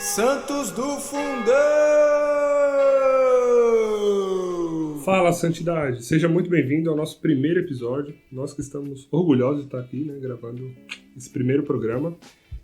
Santos do Fundão! Fala, Santidade! Seja muito bem-vindo ao nosso primeiro episódio. Nós que estamos orgulhosos de estar aqui, né, gravando esse primeiro programa.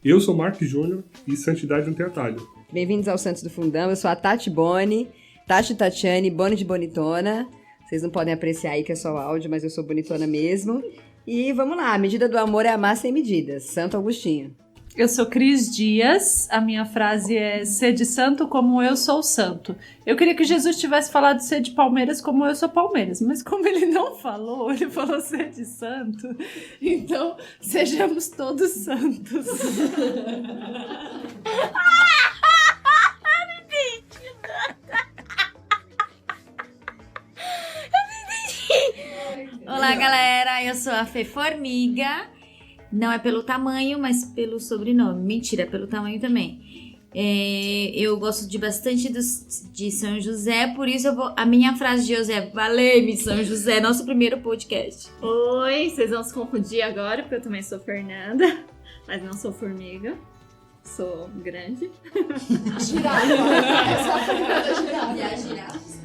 Eu sou Marcos Júnior e Santidade não tem atalho. Bem-vindos ao Santos do Fundão. Eu sou a Tati Boni, Tati Tatiane, Boni de Bonitona. Vocês não podem apreciar aí que é só o áudio, mas eu sou bonitona mesmo. E vamos lá, a medida do amor é amar sem medidas. Santo Agostinho. Eu sou Cris Dias, a minha frase é sede santo como eu sou santo. Eu queria que Jesus tivesse falado sede Palmeiras como eu sou Palmeiras, mas como ele não falou, ele falou sede santo, então sejamos todos santos. Olá, galera, eu sou a Fê Formiga. Não é pelo tamanho, mas pelo sobrenome. Mentira, é pelo tamanho também. Eu gosto bastante de São José, por isso a minha frase de José, valeu-me São José, nosso primeiro podcast. Oi, vocês vão se confundir agora, porque eu também sou Fernanda, mas não sou formiga, sou grande. Girafa, essa é a Fernanda girafa. E a girafa.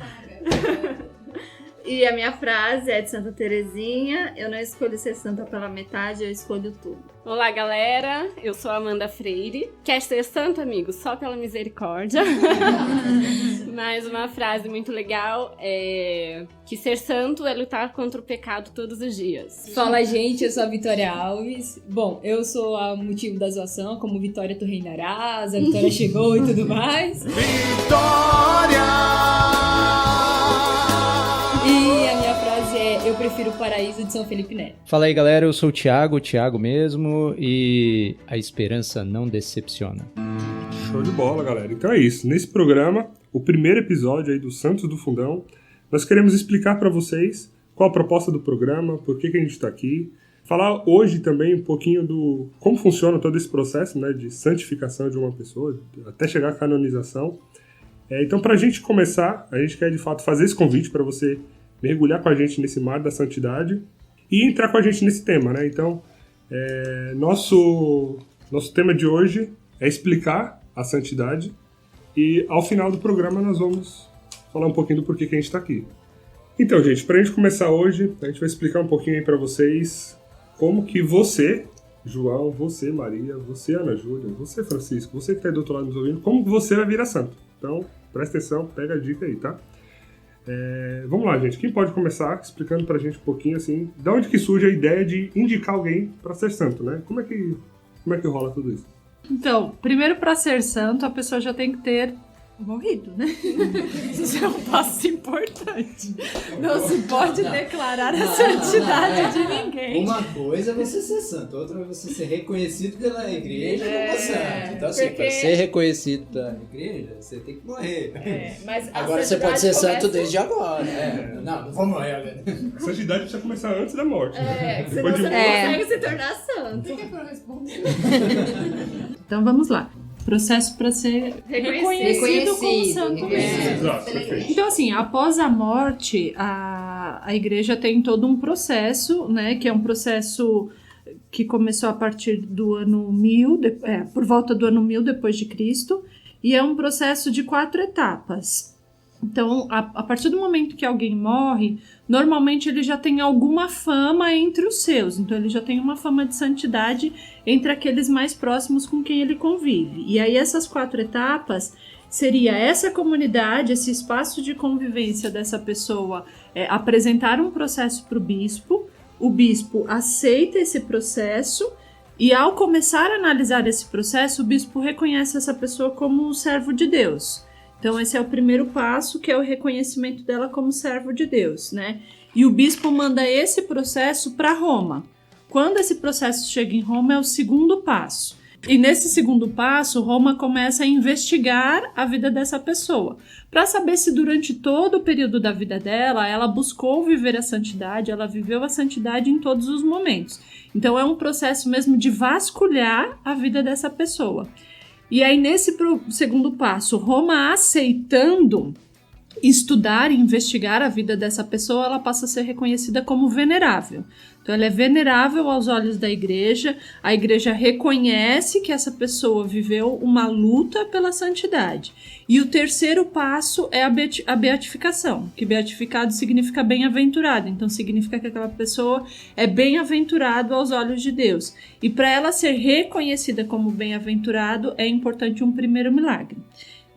E a minha frase é de Santa Terezinha: eu não escolho ser santa pela metade, eu escolho tudo. Olá, galera, eu sou a Amanda Freire. Quer ser santo, amigo? Só pela misericórdia. Mas uma frase muito legal é que ser santo é lutar contra o pecado todos os dias. Fala, gente, eu sou a Vitória Alves. Bom, eu sou o motivo da zoação, como Vitória tu reinarás, a Vitória chegou e tudo mais. Vitória! E a minha frase é: eu prefiro o paraíso de São Felipe Neto. Fala aí, galera, eu sou o Thiago mesmo, e a esperança não decepciona. Show de bola, galera. Então é isso. Nesse programa, o primeiro episódio aí do Santos do Fundão, nós queremos explicar para vocês qual a proposta do programa, por que a gente está aqui. Falar hoje também um pouquinho do como funciona todo esse processo, né, de santificação de uma pessoa, até chegar à canonização. Então, para a gente começar, a gente quer de fato fazer esse convite para você mergulhar com a gente nesse mar da santidade e entrar com a gente nesse tema, né? Então, nosso tema de hoje é explicar a santidade e ao final do programa nós vamos falar um pouquinho do porquê que a gente está aqui. Então, gente, para a gente começar hoje, a gente vai explicar um pouquinho aí para vocês como que você, João, você, Maria, você, Ana Júlia, você, Francisco, você que está aí do outro lado nos ouvindo, como que você vai virar santo. Então, presta atenção, pega a dica aí, tá? Vamos lá, gente. Quem pode começar explicando pra gente um pouquinho, assim, de onde que surge a ideia de indicar alguém pra ser santo, né? Como é que rola tudo isso? Então, primeiro para ser santo, a pessoa já tem que ter morrido, né? Isso é um passo importante. Não se pode declarar a santidade de ninguém. Uma coisa é você ser santo, outra é você ser reconhecido pela igreja como santo. Então, assim, para ser reconhecido pela igreja, você tem que morrer. Mas agora você pode ser santo desde agora. Não vou morrer agora. A santidade precisa começar antes da morte. Senão você não consegue se tornar santo. Por que eu responder? Então vamos lá. Processo para ser reconhecido como santo. Exato, perfeito. Então, assim, após a morte, a igreja tem todo um processo, né? Que é um processo que começou a partir do ano 1000, por volta do ano 1000 depois de Cristo, e é um processo de 4 etapas. Então, a partir do momento que alguém morre, normalmente ele já tem alguma fama entre os seus. Então, ele já tem uma fama de santidade entre aqueles mais próximos com quem ele convive. E aí, essas 4 etapas seria essa comunidade, esse espaço de convivência dessa pessoa, apresentar um processo para o bispo aceita esse processo e, ao começar a analisar esse processo, o bispo reconhece essa pessoa como um servo de Deus. Então, esse é o primeiro passo, que é o reconhecimento dela como servo de Deus, né? E o bispo manda esse processo para Roma. Quando esse processo chega em Roma, é o segundo passo. E nesse segundo passo, Roma começa a investigar a vida dessa pessoa, para saber se durante todo o período da vida dela, ela buscou viver a santidade, ela viveu a santidade em todos os momentos. Então, é um processo mesmo de vasculhar a vida dessa pessoa. E aí, nesse segundo passo, Roma aceitando estudar e investigar a vida dessa pessoa, ela passa a ser reconhecida como venerável. Então ela é venerável aos olhos da igreja, a igreja reconhece que essa pessoa viveu uma luta pela santidade. E o terceiro passo é a beatificação, que beatificado significa bem-aventurado, então significa que aquela pessoa é bem-aventurado aos olhos de Deus. E para ela ser reconhecida como bem-aventurado é importante um primeiro milagre.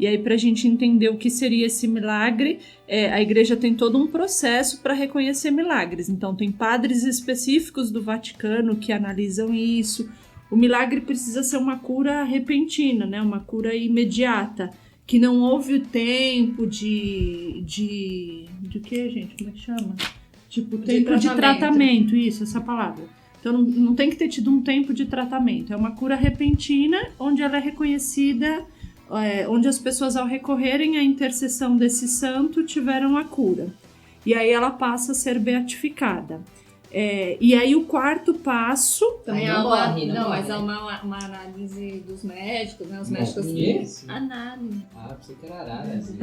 E aí, para a gente entender o que seria esse milagre, a igreja tem todo um processo para reconhecer milagres. Então, tem padres específicos do Vaticano que analisam isso. O milagre precisa ser uma cura repentina, né? Uma cura imediata, que não houve o tempo de quê, gente? Como é que chama? Tipo, tempo de tratamento, isso, essa palavra. Então, não tem que ter tido um tempo de tratamento. É uma cura repentina, onde ela é reconhecida... onde as pessoas, ao recorrerem à intercessão desse santo, tiveram a cura. E aí ela passa a ser beatificada. E aí o quarto passo... Também Aí não morre, mas é uma análise dos médicos, né? Os médicos... Análise. Ah, pensei que era araras.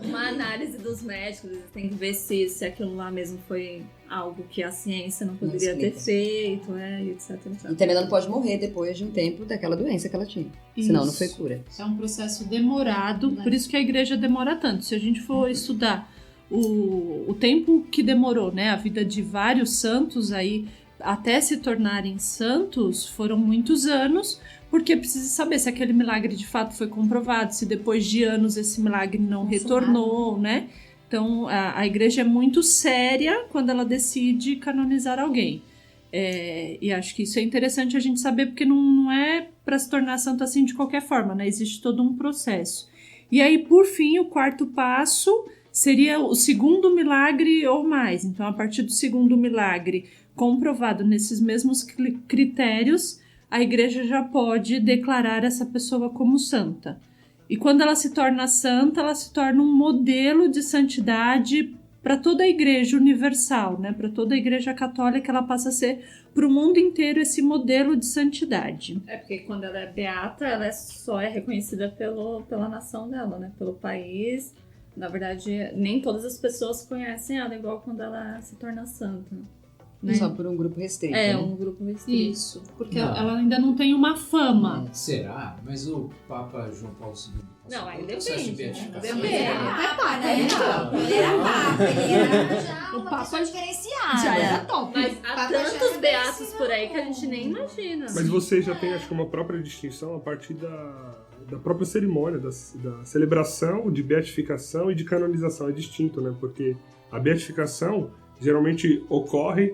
Uma análise dos médicos, eles têm que ver se aquilo lá mesmo foi algo que a ciência não poderia ter feito, etc. E também ela não pode morrer depois de um tempo daquela doença que ela tinha. Senão não foi cura. É um processo demorado, por isso que a igreja demora tanto. Se a gente for estudar o tempo que demorou, né, a vida de vários santos aí, até se tornarem santos, foram muitos anos, porque precisa saber se aquele milagre de fato foi comprovado, se depois de anos esse milagre não retornou, né? Então, a igreja é muito séria quando ela decide canonizar alguém. E acho que isso é interessante a gente saber, porque não é para se tornar santo assim de qualquer forma, né? Existe todo um processo. E aí, por fim, o quarto passo seria o segundo milagre ou mais. Então, a partir do segundo milagre comprovado nesses mesmos critérios, a igreja já pode declarar essa pessoa como santa. E quando ela se torna santa, ela se torna um modelo de santidade para toda a igreja universal, né? Para toda a igreja católica, ela passa a ser para o mundo inteiro esse modelo de santidade. Porque quando ela é beata, ela só é reconhecida pela nação dela, né? Pelo país. Na verdade, nem todas as pessoas conhecem ela, igual quando ela se torna santa. Né? Só por um grupo restrito. Um grupo restrito. Isso, porque ela ainda não tem uma fama. Será? Mas o Papa João Paulo II... Não, aí processo de depende. beatificação. Ele era papa, ele era já uma pessoa diferenciada. Já era top. Mas há tantos beatos por aí que a gente nem imagina. Mas você já tem, acho que, uma própria distinção a partir da própria cerimônia, da celebração de beatificação e de canonização. É distinto, né? Porque a beatificação geralmente ocorre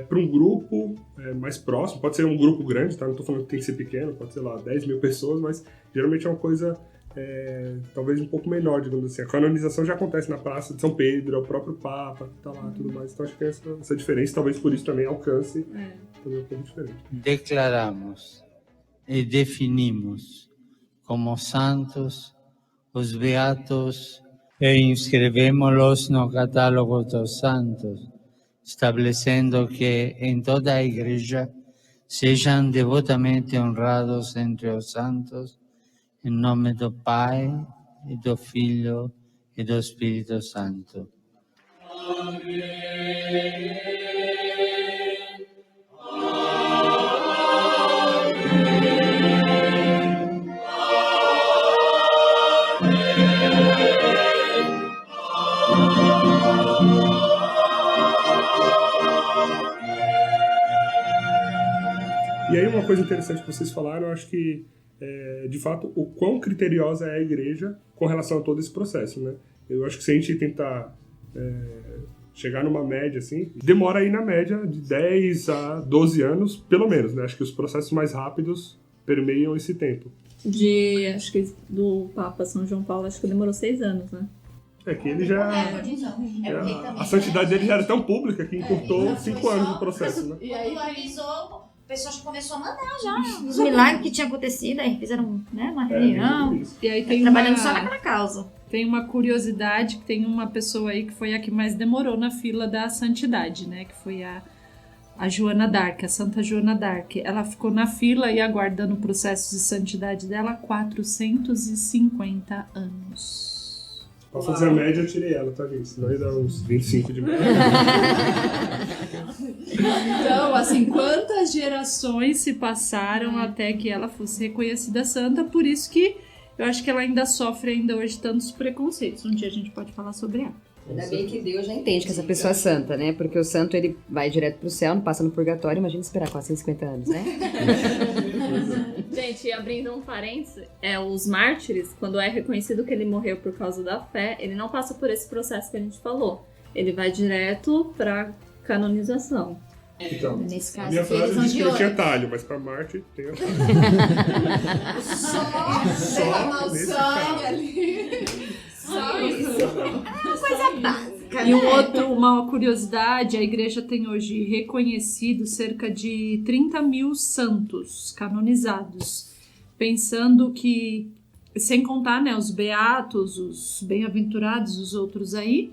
para um grupo mais próximo. Pode ser um grupo grande, tá? Não estou falando que tem que ser pequeno, pode ser lá 10 mil pessoas, mas geralmente é uma coisa talvez um pouco menor, digamos assim. A canonização já acontece na Praça de São Pedro, é o próprio Papa que está lá e tudo mais. Então acho que tem essa diferença, talvez por isso também alcance também um pouco diferente. Declaramos e definimos como santos os beatos e inscrevemos-los no catálogo dos santos, estabelecendo que em toda a igreja sejam devotamente honrados entre os santos, em nome do Pai, e do Filho, e do Espírito Santo. E aí uma coisa interessante que vocês falaram, eu acho que, de fato, o quão criteriosa é a igreja com relação a todo esse processo, né? Eu acho que se a gente tentar chegar numa média, assim, demora aí na média de 10 a 12 anos, pelo menos, né? Acho que os processos mais rápidos permeiam esse tempo. Acho que do Papa São João Paulo, acho que demorou 6 anos, né? É que ele já... a santidade dele já era tão pública que encurtou 5 anos do processo, né? E aí avisou, o pessoal já começou a mandar já os milagres que tinham acontecido, aí fizeram, né, uma reunião. E aí tem trabalhando só naquela causa. Tem uma curiosidade que tem uma pessoa aí que foi a que mais demorou na fila da santidade, né? Que foi a Joana d'Arc, a Santa Joana d'Arc. Ela ficou na fila e aguardando o processo de santidade dela 450 anos. Pra fazer a média, eu tirei ela, tá, gente? Senão ia dar uns 25 de média. Então, assim, quantas gerações se passaram até que ela fosse reconhecida santa, por isso que eu acho que ela ainda sofre ainda hoje tantos preconceitos. Um dia a gente pode falar sobre ela. Ainda bem que Deus já entende que essa pessoa é santa, né? Porque o santo, ele vai direto pro céu, não passa no purgatório. Imagina esperar 450 anos, né? Gente, abrindo um parênteses, os mártires, quando é reconhecido que ele morreu por causa da fé, ele não passa por esse processo que a gente falou. Ele vai direto pra canonização. Então, Nesse caso, minha frase eles vão disse de que não tinha ouro. talho, mas pra Marte tem a talho. Derramar o nesse sangue caso. ali. Só isso. E uma curiosidade, a igreja tem hoje reconhecido cerca de 30 mil santos canonizados, pensando que, sem contar, né, os beatos, os bem-aventurados, os outros aí,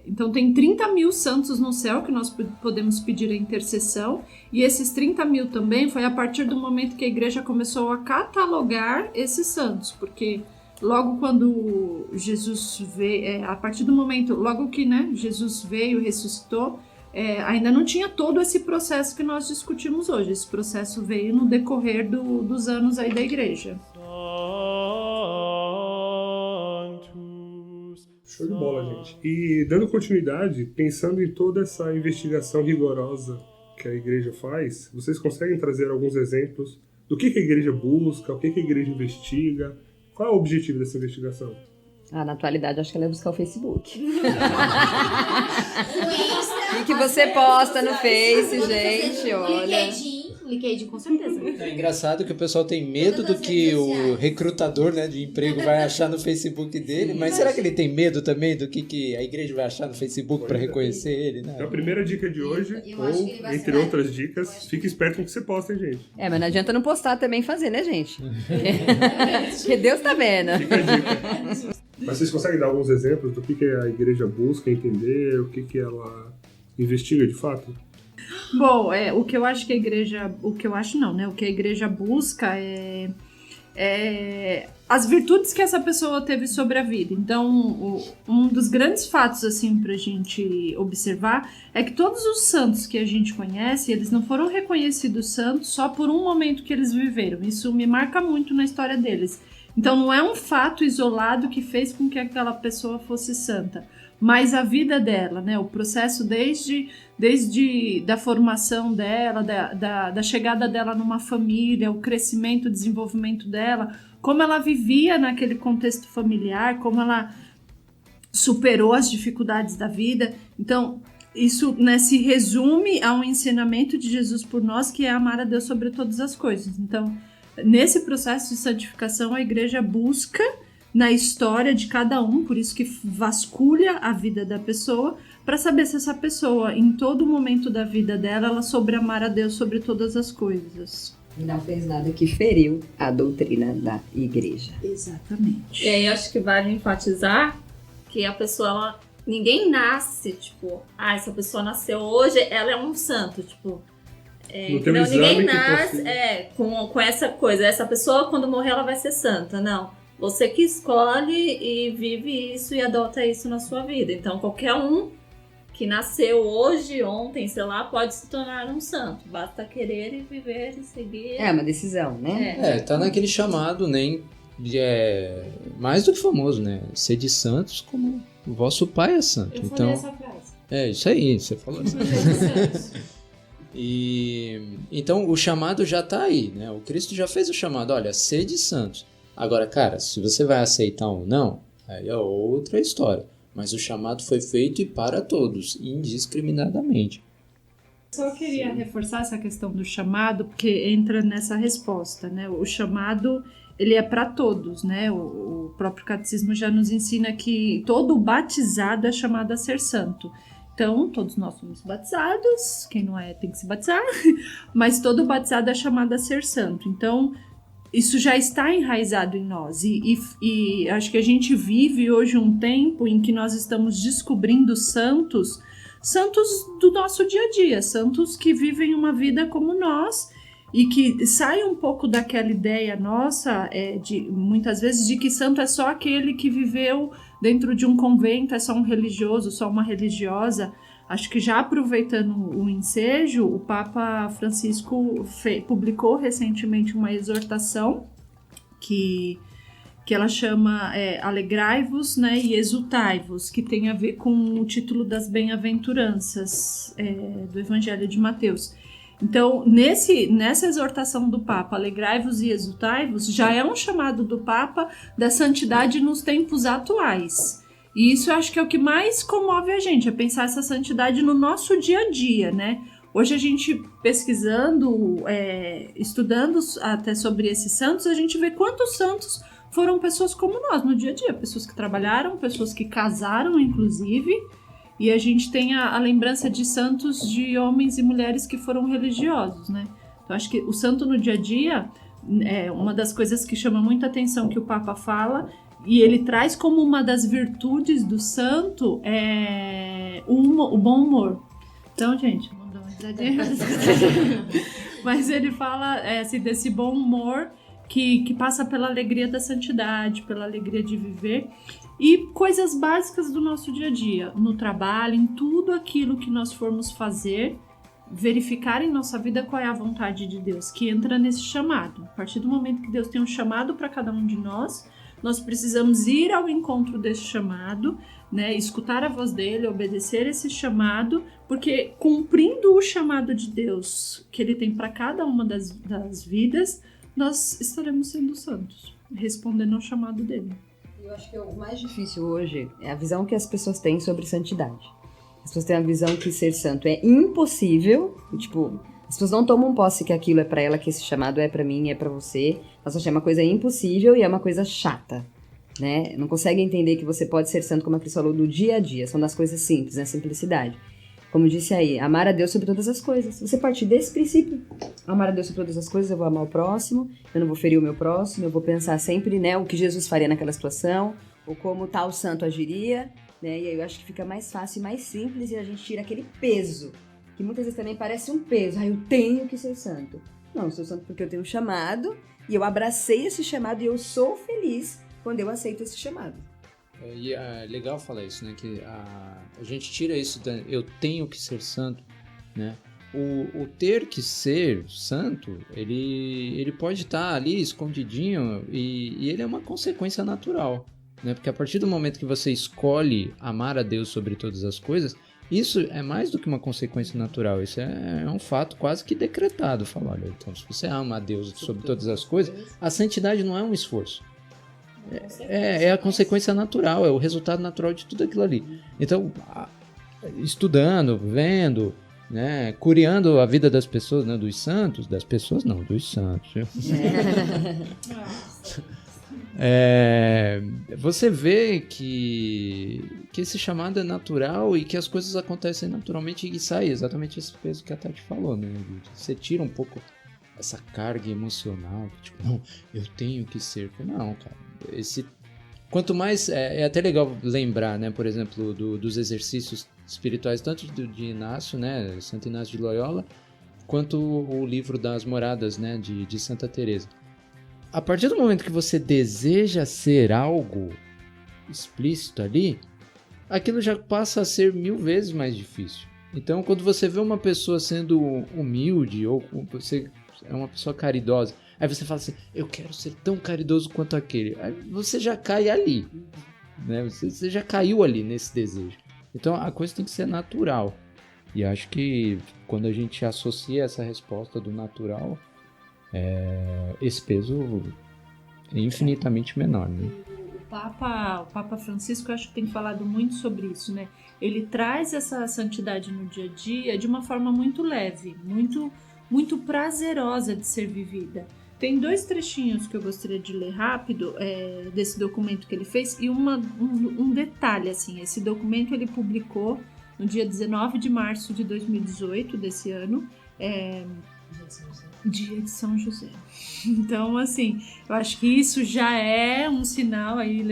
então tem 30 mil santos no céu que nós podemos pedir a intercessão, e esses 30 mil também foi a partir do momento que a igreja começou a catalogar esses santos, porque logo quando Jesus veio, a partir do momento, logo que, né, Jesus veio, ressuscitou, ainda não tinha todo esse processo que nós discutimos hoje. Esse processo veio no decorrer dos anos aí da igreja. Show de bola, gente. E dando continuidade, pensando em toda essa investigação rigorosa que a igreja faz, vocês conseguem trazer alguns exemplos do que a igreja busca, o que a igreja investiga? Qual é o objetivo dessa investigação? Na atualidade, acho que ela é buscar o Facebook. O que você posta no Face, gente, olha. LinkedIn, com certeza. É engraçado que o pessoal tem medo do que o recrutador, né, de emprego vai achar no Facebook dele, mas será que ele tem medo também do que a igreja vai achar no Facebook para reconhecer ele? Né? Então, a primeira dica de hoje, ou entre outras dicas, fique esperto com o que você posta, hein, gente? Mas não adianta não postar também e fazer, né, gente? Porque Deus tá vendo. Fica a dica. Mas vocês conseguem dar alguns exemplos do que a igreja busca entender, o que ela investiga de fato? Bom, o que eu acho que a igreja... O que eu acho não, né? O que a igreja busca é as virtudes que essa pessoa teve sobre a vida. Então, um dos grandes fatos, assim, pra gente observar é que todos os santos que a gente conhece, eles não foram reconhecidos santos só por um momento que eles viveram. Isso me marca muito na história deles. Então, não é um fato isolado que fez com que aquela pessoa fosse santa, mas a vida dela, né? O processo desde da formação dela, da chegada dela numa família, o crescimento, o desenvolvimento dela, como ela vivia naquele contexto familiar, como ela superou as dificuldades da vida. Então, isso, né, se resume a um ensinamento de Jesus por nós, que é amar a Deus sobre todas as coisas. Então, nesse processo de santificação, a igreja busca na história de cada um, por isso que vasculha a vida da pessoa, para saber se essa pessoa, em todo momento da vida dela, ela soube amar a Deus sobre todas as coisas. E não fez nada que feriu a doutrina da igreja. Exatamente. E aí acho que vale enfatizar que a pessoa, ninguém nasce, tipo, essa pessoa nasceu hoje, ela é um santo, tipo... Não tem um exame ninguém que nasce fosse... com essa coisa, essa pessoa quando morrer ela vai ser santa, não. Você que escolhe e vive isso e adota isso na sua vida. Então qualquer um que nasceu hoje, ontem, sei lá, pode se tornar um santo. Basta querer e viver e seguir. É uma decisão, né? Tá naquele chamado, né? Mais do que famoso, né? Ser de santos como o vosso pai é santo. Eu falei essa frase. Isso aí, você falou assim. Então o chamado já tá aí, né? O Cristo já fez o chamado, olha, sede santos. Agora, cara, se você vai aceitar ou não, aí é outra história. Mas o chamado foi feito e para todos, indiscriminadamente. Só queria reforçar essa questão do chamado, porque entra nessa resposta, né? O chamado, ele é para todos, né? O próprio catecismo já nos ensina que todo batizado é chamado a ser santo. Então, todos nós somos batizados, quem não é tem que se batizar, mas todo batizado é chamado a ser santo. Então, isso já está enraizado em nós e acho que a gente vive hoje um tempo em que nós estamos descobrindo santos do nosso dia a dia, santos que vivem uma vida como nós e que sai um pouco daquela ideia nossa, muitas vezes, de que santo é só aquele que viveu dentro de um convento, é só um religioso, só uma religiosa. Acho que já aproveitando o ensejo, o Papa Francisco publicou recentemente uma exortação que ela chama Alegrai-vos, né, e Exultai-vos, que tem a ver com o título das bem-aventuranças do Evangelho de Mateus. Então, nessa exortação do Papa, Alegrai-vos e Exultai-vos, já é um chamado do Papa da santidade nos tempos atuais. E isso eu acho que é o que mais comove a gente, é pensar essa santidade no nosso dia a dia, né? Hoje a gente pesquisando, estudando até sobre esses santos, a gente vê quantos santos foram pessoas como nós no dia a dia, pessoas que trabalharam, pessoas que casaram, inclusive, e a gente tem a lembrança de santos de homens e mulheres que foram religiosos, né? Então acho que o santo no dia a dia é uma das coisas que chama muita atenção que o Papa fala, e ele traz como uma das virtudes do santo o bom humor. Então, gente, vamos dar uma risadinha. Mas ele fala assim, desse bom humor que passa pela alegria da santidade, pela alegria de viver e coisas básicas do nosso dia a dia, no trabalho, em tudo aquilo que nós formos fazer, verificar em nossa vida qual é a vontade de Deus, que entra nesse chamado. A partir do momento que Deus tem um chamado para cada um de nós precisamos ir ao encontro desse chamado, né, escutar a voz dele, obedecer esse chamado, porque cumprindo o chamado de Deus que ele tem para cada uma das vidas, nós estaremos sendo santos, respondendo ao chamado dele. Eu acho que o mais difícil hoje é a visão que as pessoas têm sobre santidade. As pessoas têm a visão que ser santo é impossível, tipo, as pessoas não tomam posse que aquilo é pra ela, que esse chamado é pra mim, é pra você. Elas acham uma coisa impossível e é uma coisa chata, né? Não conseguem entender que você pode ser santo, como a Cris falou, do dia a dia. São das coisas simples, né? Simplicidade. Como disse aí, amar a Deus sobre todas as coisas. Se você partir desse princípio, amar a Deus sobre todas as coisas, eu vou amar o próximo, eu não vou ferir o meu próximo, eu vou pensar sempre, né, o que Jesus faria naquela situação, ou como tal santo agiria, né? E aí eu acho que fica mais fácil e mais simples e a gente tira aquele peso, que muitas vezes também parece um peso. Eu tenho que ser santo. Não, eu sou santo porque eu tenho um chamado e eu abracei esse chamado e eu sou feliz quando eu aceito esse chamado. E é legal falar isso, né? Que a gente tira isso da eu tenho que ser santo, né? O ter que ser santo, ele pode estar ali escondidinho e ele é uma consequência natural, né? Porque a partir do momento que você escolhe amar a Deus sobre todas as coisas, isso é mais do que uma consequência natural, isso é um fato quase que decretado. Falar, olha, então se você ama a Deus sobre todas as coisas, a santidade não é um esforço. É a consequência natural, é o resultado natural de tudo aquilo ali. Então, estudando, vendo, né, curiando a vida das pessoas, né, dos santos, das pessoas não, dos santos. Você vê que esse chamado é natural e que as coisas acontecem naturalmente e sai exatamente esse peso que a Tati falou, né? Você tira um pouco essa carga emocional, tipo, não, eu tenho que ser. Não, cara. Quanto mais, é até legal lembrar, né, por exemplo, dos exercícios espirituais, tanto de Inácio, né, Santo Inácio de Loyola, quanto o livro das moradas, né, de Santa Teresa. A partir do momento que você deseja ser algo explícito ali, aquilo já passa a ser 1000 vezes mais difícil. Então, quando você vê uma pessoa sendo humilde ou você é uma pessoa caridosa, aí você fala assim, eu quero ser tão caridoso quanto aquele. Aí você já cai ali, né? Você já caiu ali nesse desejo. Então a coisa tem que ser natural. E acho que quando a gente associa essa resposta do natural, esse peso é infinitamente menor, né? O Papa Francisco, eu acho que tem falado muito sobre isso, né? Ele traz essa santidade no dia a dia de uma forma muito leve, muito prazerosa de ser vivida. Tem 2 trechinhos que eu gostaria de ler rápido desse documento que ele fez e um detalhe, assim, esse documento ele publicou no dia 19 de março de 2018, desse ano, Dia de São José. Então, assim, eu acho que isso já é um sinal aí,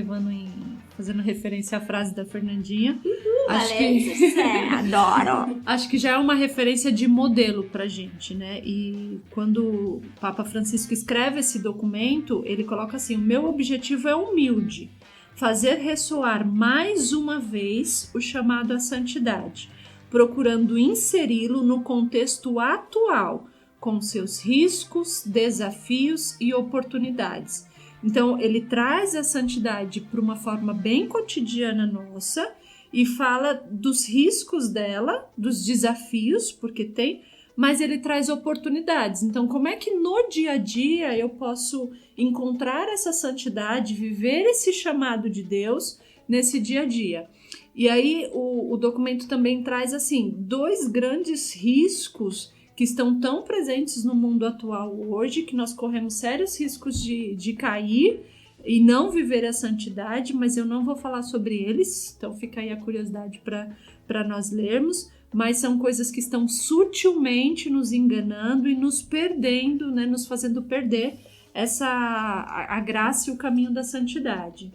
fazendo referência à frase da Fernandinha, Acho Valéria, adoro. Acho que já é uma referência de modelo pra gente, né? E quando o Papa Francisco escreve esse documento, ele coloca assim: o meu objetivo é humilde, fazer ressoar mais uma vez o chamado à santidade, procurando inseri-lo no contexto atual, com seus riscos, desafios e oportunidades. Então, ele traz a santidade para uma forma bem cotidiana nossa e fala dos riscos dela, dos desafios, porque tem, mas ele traz oportunidades. Então, como é que no dia a dia eu posso encontrar essa santidade, viver esse chamado de Deus nesse dia a dia? E aí, o documento também traz, assim, 2 grandes riscos que estão tão presentes no mundo atual hoje, que nós corremos sérios riscos de cair e não viver a santidade, mas eu não vou falar sobre eles, então fica aí a curiosidade para nós lermos, mas são coisas que estão sutilmente nos enganando e nos perdendo, né, nos fazendo perder a graça e o caminho da santidade.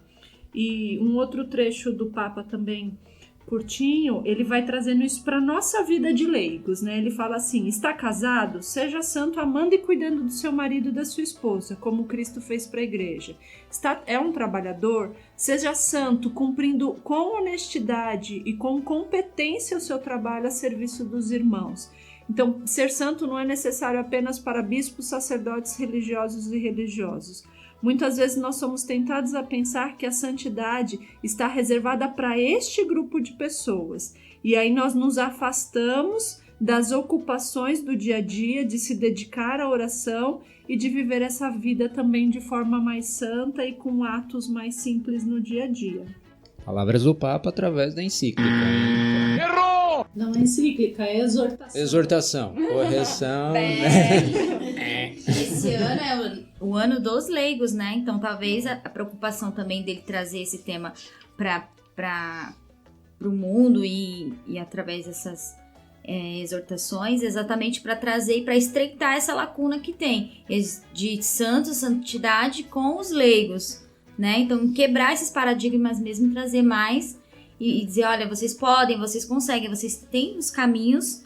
E um outro trecho do Papa também, curtinho, ele vai trazendo isso para nossa vida de leigos, né? Ele fala assim: está casado? Seja santo amando e cuidando do seu marido e da sua esposa, como Cristo fez para a igreja. É um trabalhador? Seja santo, cumprindo com honestidade e com competência o seu trabalho a serviço dos irmãos. Então, ser santo não é necessário apenas para bispos, sacerdotes, religiosos e religiosos. Muitas vezes nós somos tentados a pensar que a santidade está reservada para este grupo de pessoas. E aí nós nos afastamos das ocupações do dia a dia, de se dedicar à oração e de viver essa vida também de forma mais santa e com atos mais simples no dia a dia. Palavras do Papa através da encíclica. Errou! Não é encíclica, é exortação. Exortação, correção. Esse ano é o ano dos leigos, né? Então talvez a preocupação também dele trazer esse tema para o mundo e através dessas exortações, exatamente para trazer e para estreitar essa lacuna que tem de santidade com os leigos, né? Então quebrar esses paradigmas mesmo, trazer mais e dizer, olha, vocês podem, vocês conseguem, vocês têm os caminhos,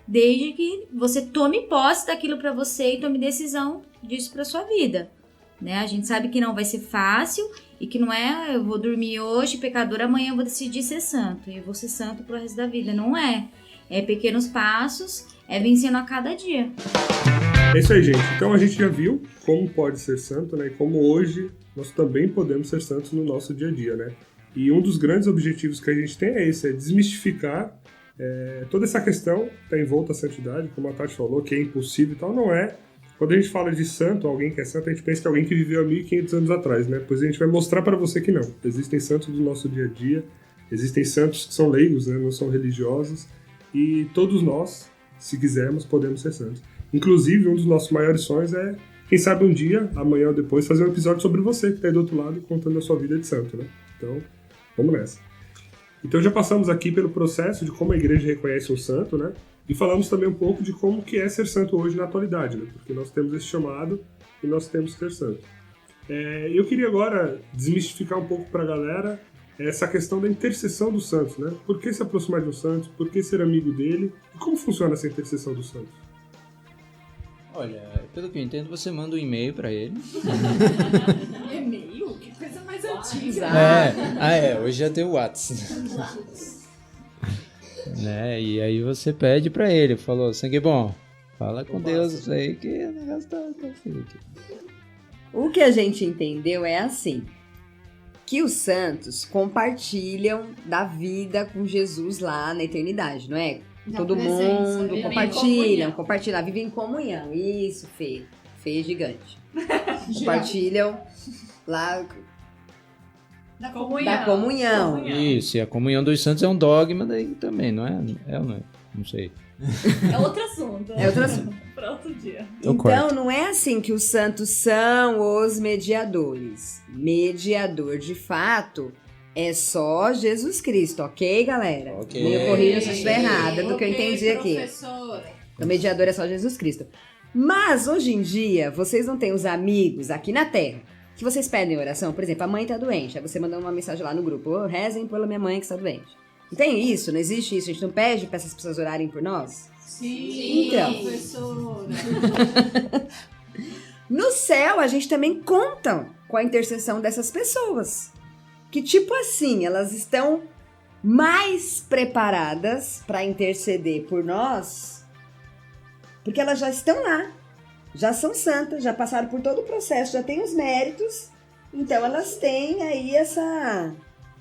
desde que você tome posse daquilo para você e tome decisão disso para sua vida, né? A gente sabe que não vai ser fácil e que não é eu vou dormir hoje pecador, amanhã eu vou decidir ser santo e eu vou ser santo pro resto da vida. Não é. É pequenos passos, é vencendo a cada dia. É isso aí, gente. Então a gente já viu como pode ser santo, né? E como hoje nós também podemos ser santos no nosso dia a dia, né? E um dos grandes objetivos que a gente tem é esse, é desmistificar toda essa questão que está envolta a santidade, como a Tati falou, que é impossível e tal, não é. Quando a gente fala de santo, alguém que é santo, a gente pensa que é alguém que viveu há 1500 anos atrás, né? Pois a gente vai mostrar para você que não. Existem santos do nosso dia a dia, existem santos que são leigos, né? Não são religiosos, e todos nós, se quisermos, podemos ser santos. Inclusive, um dos nossos maiores sonhos é, quem sabe um dia, amanhã ou depois, fazer um episódio sobre você que está aí do outro lado contando a sua vida de santo, né? Então, vamos nessa. Então já passamos aqui pelo processo de como a igreja reconhece um santo, né? E falamos também um pouco de como que é ser santo hoje na atualidade, né? Porque nós temos esse chamado e nós temos que ser santo. Eu queria agora desmistificar um pouco para a galera essa questão da intercessão dos santos, né? Por que se aproximar de um santo? Por que ser amigo dele? E como funciona essa intercessão dos santos? Olha, pelo que eu entendo, você manda um e-mail para ele. E-mail? Que coisa mais antiga. Hoje já tem o WhatsApp. Né? E aí você pede pra ele, falou, sangue bom, fala com Deus aí que o negócio tá feito. O que a gente entendeu é assim, que os santos compartilham da vida com Jesus lá na eternidade, não é? Todo mundo compartilha, vive em comunhão. Isso, Fê é gigante. Compartilham lá da comunhão. Isso, e a comunhão dos santos é um dogma daí também, não é? Não é? Não sei. É outro assunto. Para outro dia. Então, não é assim que os santos são os mediadores. Mediador, de fato, é só Jesus Cristo, ok, galera? Ok. Me corrija se eu estiver errada do que eu entendi aqui. Professora. O mediador é só Jesus Cristo. Mas, hoje em dia, vocês não têm os amigos aqui na Terra que vocês pedem oração. Por exemplo, a mãe tá doente. Aí você manda uma mensagem lá no grupo, rezem pela minha mãe que está doente. Não tem isso? Não existe isso? A gente não pede para essas pessoas orarem por nós? Sim, Então. professora. No céu, a gente também conta com a intercessão dessas pessoas. Que tipo assim, elas estão mais preparadas para interceder por nós, porque elas já estão lá, já são santas, já passaram por todo o processo, já têm os méritos, então elas têm aí essa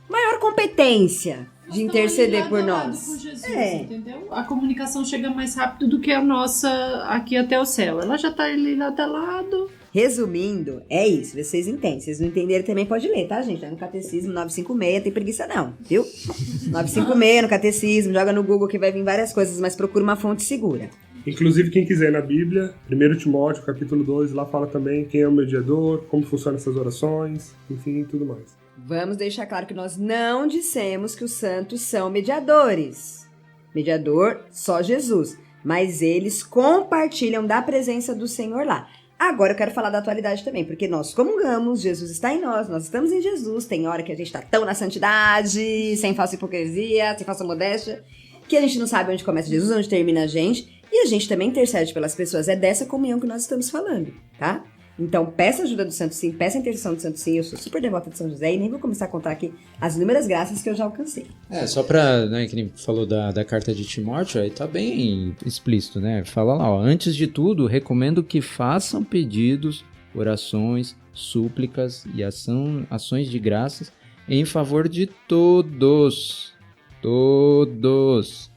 maior competência de interceder por nós. Com Jesus, entendeu? A comunicação chega mais rápido do que a nossa aqui até o céu. Ela já tá ali lado a lado. Resumindo, é isso, vocês entendem. Se vocês não entenderem, também pode ler, tá, gente? Tá no Catecismo 956, tem preguiça não, viu? 956 no Catecismo, joga no Google que vai vir várias coisas, mas procura uma fonte segura. Inclusive, quem quiser na Bíblia, 1 Timóteo, capítulo 2, lá fala também quem é o mediador, como funcionam essas orações, enfim, tudo mais. Vamos deixar claro que nós não dissemos que os santos são mediadores. Mediador, só Jesus. Mas eles compartilham da presença do Senhor lá. Agora eu quero falar da atualidade também, porque nós comungamos, Jesus está em nós estamos em Jesus. Tem hora que a gente está tão na santidade, sem falsa hipocrisia, sem falsa modéstia, que a gente não sabe onde começa Jesus, onde termina a gente. E a gente também intercede pelas pessoas. É dessa comunhão que nós estamos falando, tá? Então, peça a ajuda do Santo Sim, peça a intercessão do Santo Sim. Eu sou super devota de São José e nem vou começar a contar aqui as inúmeras graças que eu já alcancei. Só pra, né, que nem falou da carta de Timóteo, aí tá bem explícito, né? Fala lá, ó, antes de tudo, recomendo que façam pedidos, orações, súplicas e ações de graças em favor de todos. Todos.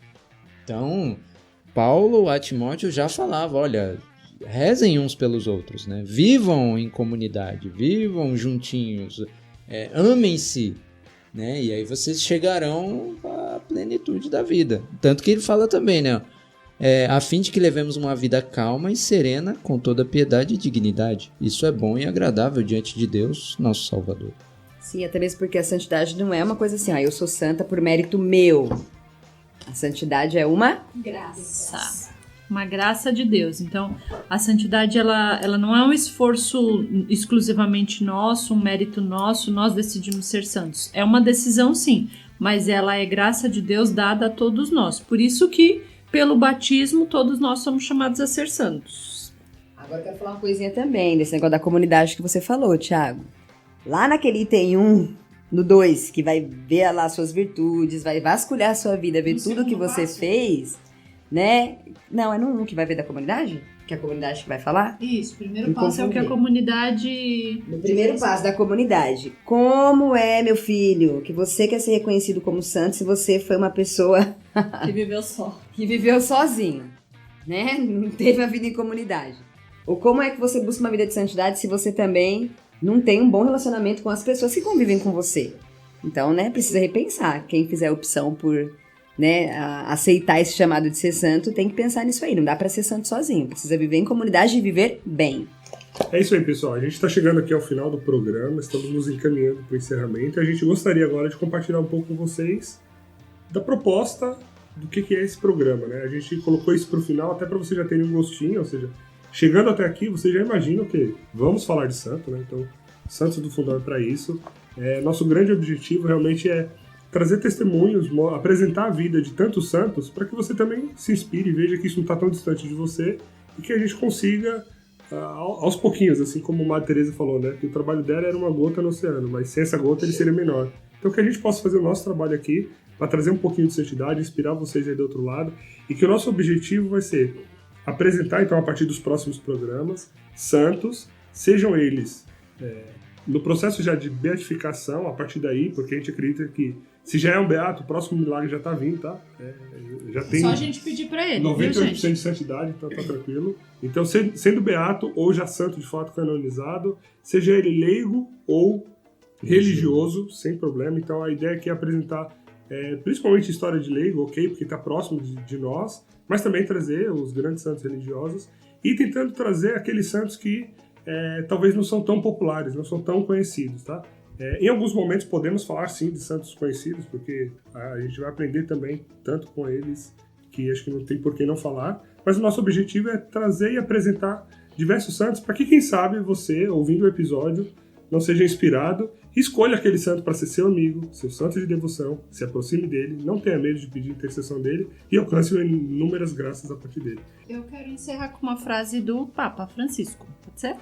Então, Paulo a Timóteo já falava, olha, rezem uns pelos outros, né? Vivam em comunidade, vivam juntinhos, amem-se, né? E aí vocês chegarão à plenitude da vida. Tanto que ele fala também, né? A fim de que levemos uma vida calma e serena, com toda piedade e dignidade. Isso é bom e agradável diante de Deus, nosso Salvador. Sim, até mesmo porque a santidade não é uma coisa assim, eu sou santa por mérito meu. A santidade é uma Graça. Uma graça de Deus. Então, a santidade, ela não é um esforço exclusivamente nosso, um mérito nosso, nós decidimos ser santos. É uma decisão, sim, mas ela é graça de Deus dada a todos nós. Por isso que, pelo batismo, todos nós somos chamados a ser santos. Agora eu quero falar uma coisinha também, desse negócio da comunidade que você falou, Thiago. Lá naquele item 1, no 2, que vai ver lá suas virtudes, vai vasculhar a sua vida, ver tudo que você fez, né? Não, é no 1 que vai ver da comunidade? Que é a comunidade que vai falar? Isso, o primeiro passo é o que a comunidade... O primeiro passo da comunidade. Como é, meu filho, que você quer ser reconhecido como santo se você foi uma pessoa... Que viveu só. Que viveu sozinho, né? Não teve a vida em comunidade. Ou como é que você busca uma vida de santidade se você também não tem um bom relacionamento com as pessoas que convivem com você? Então, né, precisa repensar. Quem fizer a opção por, né, aceitar esse chamado de ser santo, tem que pensar nisso aí. Não dá pra ser santo sozinho. Precisa viver em comunidade e viver bem. É isso aí, pessoal. A gente está chegando aqui ao final do programa, estamos nos encaminhando para o encerramento. A gente gostaria agora de compartilhar um pouco com vocês da proposta do que é esse programa, né? A gente colocou isso para o final até para vocês já terem um gostinho, ou seja, chegando até aqui, vocês já imaginam que vamos falar de santo, né? Então, Santos do Fundão é para isso. Nosso grande objetivo realmente é trazer testemunhos, apresentar a vida de tantos santos para que você também se inspire e veja que isso não está tão distante de você e que a gente consiga, aos pouquinhos, assim como a Madre Teresa falou, né? Que o trabalho dela era uma gota no oceano, mas sem essa gota ele seria menor. Então que a gente possa fazer o nosso trabalho aqui para trazer um pouquinho de santidade, inspirar vocês aí do outro lado e que o nosso objetivo vai ser apresentar, então, a partir dos próximos programas, santos, sejam eles no processo já de beatificação, a partir daí, porque a gente acredita que se já é um beato, o próximo milagre já está vindo, tá? Já tem só a gente pedir para ele, 98% de santidade, então tá tranquilo. Então, sendo beato ou já santo de fato canonizado, seja ele leigo ou religioso, sem problema. Então, a ideia aqui é apresentar principalmente história de leigo, ok? Porque está próximo de nós, mas também trazer os grandes santos religiosos e tentando trazer aqueles santos que talvez não são tão populares, não são tão conhecidos, tá? Em alguns momentos podemos falar sim de santos conhecidos, porque a gente vai aprender também tanto com eles que acho que não tem por que não falar, mas o nosso objetivo é trazer e apresentar diversos santos para que, quem sabe, você, ouvindo o episódio, não seja inspirado, escolha aquele santo para ser seu amigo, seu santo de devoção, se aproxime dele, não tenha medo de pedir intercessão dele e alcance inúmeras graças a partir dele. Eu quero encerrar com uma frase do Papa Francisco, pode ser?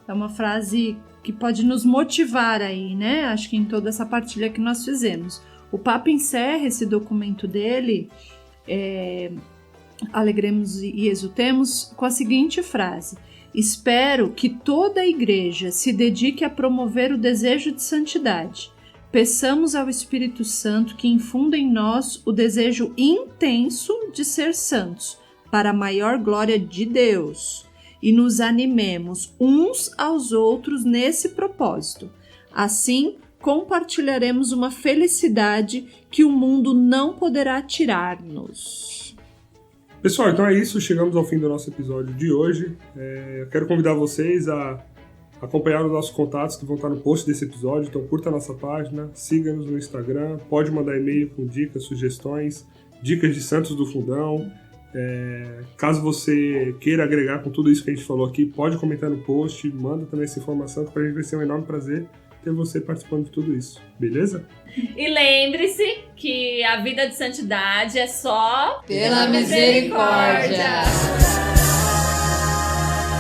É uma frase que pode nos motivar aí, né? Acho que em toda essa partilha que nós fizemos. O Papa encerra esse documento dele, Alegremos e Exultemos, com a seguinte frase: espero que toda a Igreja se dedique a promover o desejo de santidade. Peçamos ao Espírito Santo que infunda em nós o desejo intenso de ser santos, para a maior glória de Deus, e nos animemos uns aos outros nesse propósito. Assim, compartilharemos uma felicidade que o mundo não poderá tirar-nos. Pessoal, então é isso, chegamos ao fim do nosso episódio de hoje. Eu quero convidar vocês a acompanhar os nossos contatos que vão estar no post desse episódio, então curta a nossa página, siga-nos no Instagram, pode mandar e-mail com dicas, sugestões, dicas de santos do fundão. Caso você queira agregar com tudo isso que a gente falou aqui, pode comentar no post, manda também essa informação, que pra gente vai ser um enorme prazer ter você participando de tudo isso, beleza? E lembre-se que a vida de santidade é só pela misericórdia.